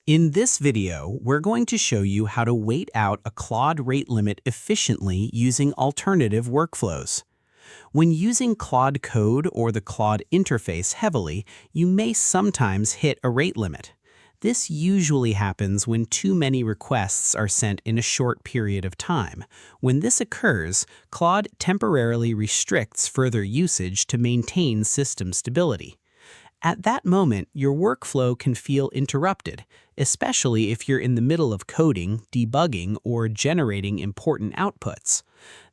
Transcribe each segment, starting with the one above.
In this video, we're going to show you how to wait out a Claude rate limit efficiently using alternative workflows. When using Claude code or the Claude interface heavily, you may sometimes hit a rate limit. This usually happens when too many requests are sent in a short period of time. When this occurs, Claude temporarily restricts further usage to maintain system stability. At that moment, your workflow can feel interrupted, especially if you're in the middle of coding, debugging, or generating important outputs.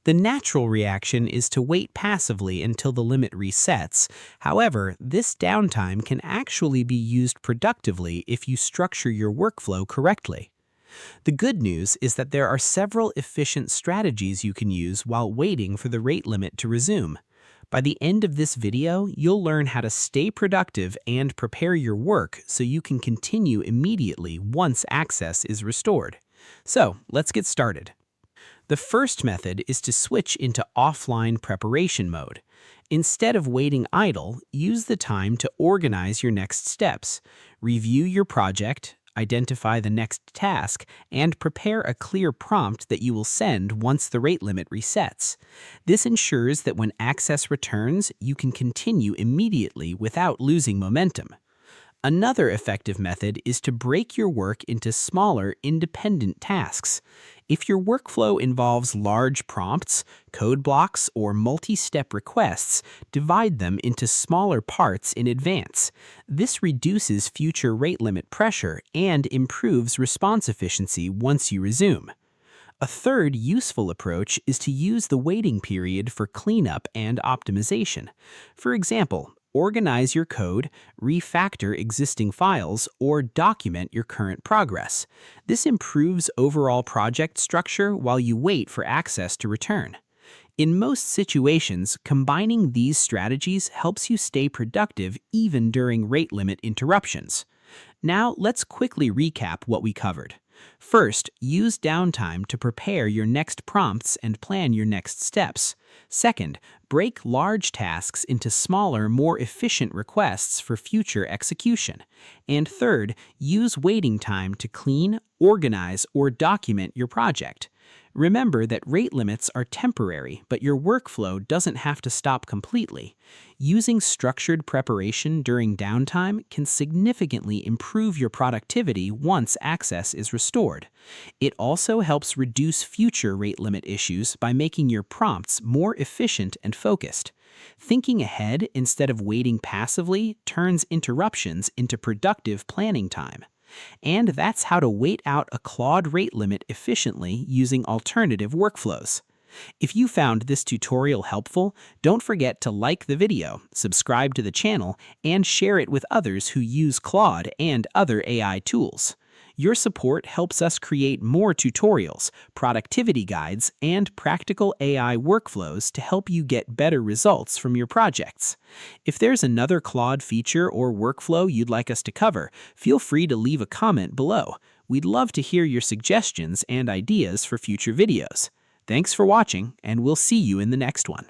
The natural reaction is to wait passively until the limit resets. However, this downtime can actually be used productively if you structure your workflow correctly. The good news is that there are several efficient strategies you can use while waiting for the rate limit to resume. By the end of this video, you'll learn how to stay productive and prepare your work so you can continue immediately once access is restored. So, let's get started. The first method is to switch into offline preparation mode. Instead of waiting idle, use the time to organize your next steps. Review your project, identify the next task, and prepare a clear prompt that you will send once the rate limit resets. This ensures that when access returns, you can continue immediately without losing momentum. Another effective method is to break your work into smaller, independent tasks. If your workflow involves large prompts, code blocks, or multi-step requests, divide them into smaller parts in advance. This reduces future rate limit pressure and improves response efficiency once you resume. A third useful approach is to use the waiting period for cleanup and optimization. For example, organize your code, refactor existing files, or document your current progress. This improves overall project structure while you wait for access to return. In most situations, combining these strategies helps you stay productive even during rate limit interruptions. Now, let's quickly recap what we covered. First, use downtime to prepare your next prompts and plan your next steps. Second, break large tasks into smaller, more efficient requests for future execution. And third, use waiting time to clean, organize, or document your project. Remember that rate limits are temporary, but your workflow doesn't have to stop completely. Using structured preparation during downtime can significantly improve your productivity once access is restored. It also helps reduce future rate limit issues by making your prompts more efficient and focused. Thinking ahead instead of waiting passively turns interruptions into productive planning time. And that's how to wait out a Claude rate limit efficiently using alternative workflows. If you found this tutorial helpful, don't forget to like the video, subscribe to the channel, and share it with others who use Claude and other AI tools. Your support helps us create more tutorials, productivity guides, and practical AI workflows to help you get better results from your projects. If there's another Claude feature or workflow you'd like us to cover, feel free to leave a comment below. We'd love to hear your suggestions and ideas for future videos. Thanks for watching, and we'll see you in the next one.